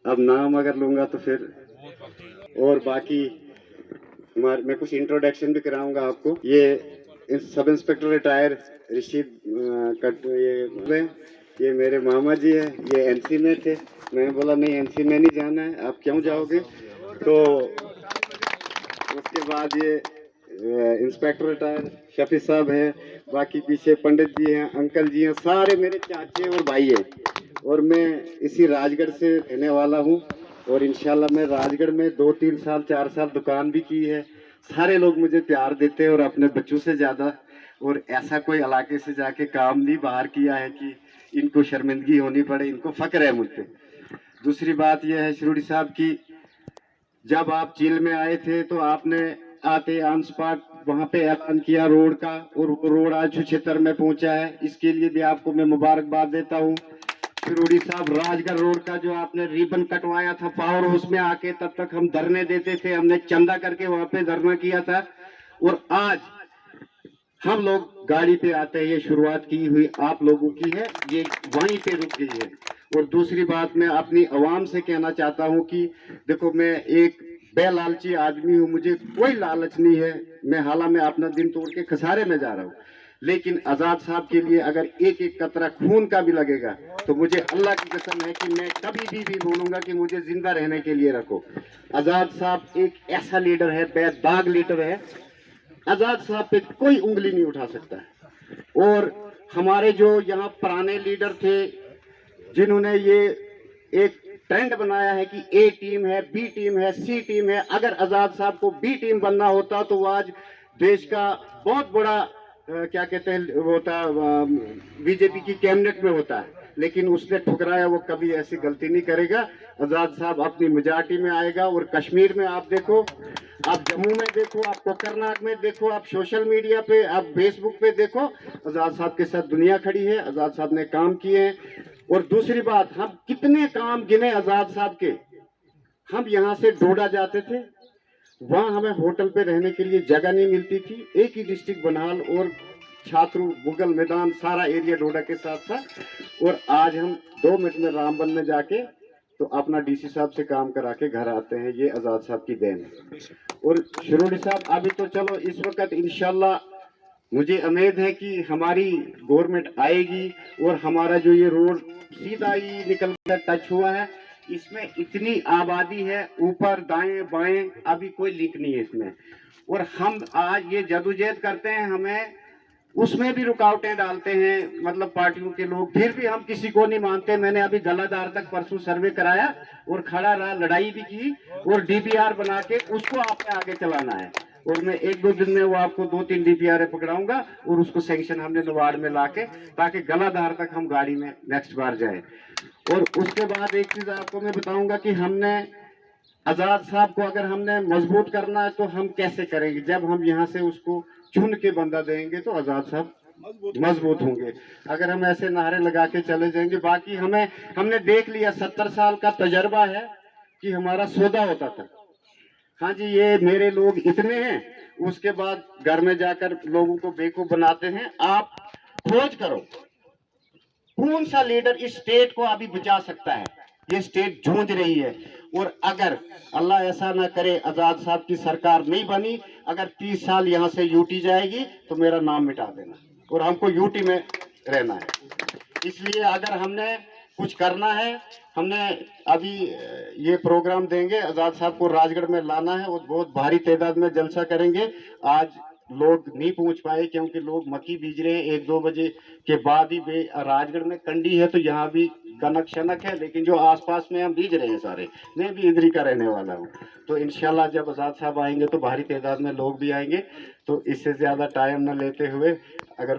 अब नाम अगर लूंगा तो फिर और बाकी मैं कुछ इंट्रोडक्शन भी कराऊंगा आपको। ये सब इंस्पेक्टर रिटायर ऋषि कट ये मेरे मामा जी है। ये एनसी में थे। मैं बोला नहीं एनसी में नहीं जाना है, आप क्यों जाओगे? तो उसके बाद ये इंस्पेक्टर रिटायर शफी साहब हैं। बाकी पीछे पंडित जी हैं, अंकल जी हैं, सारे मेरे चाचे और भाई हैं। और मैं इसी राजगढ़ से रहने वाला हूँ। और इंशाल्लाह मैं राजगढ़ में 2-3 साल 4 साल दुकान भी की है। सारे लोग मुझे प्यार देते हैं और अपने बच्चों से ज्यादा। और ऐसा कोई इलाके से जाके काम नहीं बाहर किया है कि इनको शर्मिंदगी होनी पड़े। इनको फक्र है मुझ पे। दूसरी बात यह है शिरोडी साहब की, जब आप जेल में आए थे तो आपने आते ऑन स्पॉट वहां पे ऐलान किया रोड का, और वो रोड आज क्षेत्र में पहुंचा है। इसके लिए भी आपको मैं मुबारकबाद देता हूं। शिरोडी साहब राजगढ़ रोड का जो आपने रिबन कटवाया था पावर हाउस में आके, तब तक हम धरने देते थे, हमने चंदा करके वहां पे धरना किया था। और आज हम लोग गाड़ी पे आते हैं, ये शुरुआत की हुई आप लोगों की है, ये वहीं पे रुक गई है। और दूसरी बात मैं अपनी आवाम से कहना चाहता हूं कि देखो मैं एक बेलालची आदमी हूं, मुझे कोई लालच नहीं है। मैं हालांकि मैं अपना दिन तोड़ के खसारे में जा रहा हूं, लेकिन आजाद साहब के लिए अगर एक एक कतरा खून का भी लगेगा तो मुझे अल्लाह की कसम है कि मैं कभी भी बोलूंगा कि मुझे जिंदा रहने के लिए रखो। आजाद साहब एक ऐसा लीडर है, बेदाग लीडर है। आजाद साहब पे कोई उंगली नहीं उठा सकता है। और हमारे जो यहाँ पुराने लीडर थे जिन्होंने ये एक ट्रेंड बनाया है कि ए टीम है, बी टीम है, सी टीम है, अगर आजाद साहब को बी टीम बनना होता तो वो आज देश का बहुत बड़ा क्या कहते हैं वो होता, बीजेपी की कैबिनेट में होता है। लेकिन उसने ठुकराया, वो कभी ऐसी गलती नहीं करेगा। आजाद साहब अपनी मेजॉरिटी में आएगा। और कश्मीर में आप देखो, आप जम्मू में देखो, आप कोकरनाग में देखो, आप सोशल मीडिया पे, आप फेसबुक पे देखो, आजाद साहब के साथ दुनिया खड़ी है। आजाद साहब ने काम किए हैं। और दूसरी बात, हम कितने काम गिने आजाद साहब के। हम यहाँ से डोडा जाते थे, वहां हमें होटल पे रहने के लिए जगह नहीं मिलती थी। एक ही डिस्ट्रिक्ट बनाल और छात्रु मुगल मैदान सारा एरिया डोडा के साथ था। और आज हम 2 मिनट में रामबन में जाके तो अपना डीसी साहब से काम करा के घर आते हैं। ये आजाद साहब की देन है। और शिरोडी साहब अभी तो चलो इस वक्त इंशाल्लाह मुझे उम्मीद है कि हमारी गवर्नमेंट आएगी और हमारा जो ये रोड सीधा ही निकल कर टच हुआ है, इसमें इतनी आबादी है, ऊपर दाएं बाएं अभी कोई लिंक नहीं है इसमें। और हम आज ये जदोजहद करते हैं, हमें उसमें भी रुकावटें डालते हैं मतलब पार्टियों के लोग, फिर भी हम किसी को नहीं मानते। मैंने अभी गलादार तक परसों सर्वे कराया और खड़ा रहा, लड़ाई भी की, और डीपीआर बना के उसको आपने आगे चलाना है। और मैं 1-2 दिन में वो आपको 2-3 डीपीआर पकड़ाऊंगा और उसको सैंक्शन हमने नवाड़ में लाके, ताकि गलाधार तक हम गाड़ी में नेक्स्ट बार जाए। और उसके बाद एक चीज आपको मैं बताऊंगा कि हमने आजाद साहब को अगर हमने मजबूत करना है तो हम कैसे करेंगे, जब हम यहाँ से उसको चुन के बंदा देंगे तो आजाद साहब मजबूत होंगे। अगर हम ऐसे नारे लगा के चले जाएंगे, बाकी हमने देख लिया 70 साल का तजर्बा है कि हमारा सौदा होता था। हाँ जी, ये मेरे लोग इतने हैं, उसके बाद घर में जाकर लोगों को बेवकूफ बनाते हैं। आप खोज करो कौन सा लीडर इस स्टेट को अभी बचा सकता है। ये स्टेट जूझ रही है। और अगर अल्लाह ऐसा ना करे आजाद साहब की सरकार नहीं बनी, अगर 30 साल यहाँ से यूटी जाएगी तो मेरा नाम मिटा देना, और हमको यूटी में रहना है। इसलिए अगर हमने कुछ करना है, हमने अभी ये प्रोग्राम देंगे, आजाद साहब को राजगढ़ में लाना है और बहुत भारी तादाद में जलसा करेंगे। आज लोग नहीं पहुंच पाए क्योंकि लोग मक्की बीज रहे हैं, 1-2 बजे के बाद ही राजगढ़ में कंडी है तो यहाँ भी कनक शनक है, लेकिन जो आसपास में हम बीज रहे हैं सारे। मैं भी इधर ही का रहने वाला हूँ। तो इंशाल्लाह जब आजाद साहब आएंगे तो भारी तादाद में लोग भी आएंगे। तो इससे ज्यादा टाइम न लेते हुए, अगर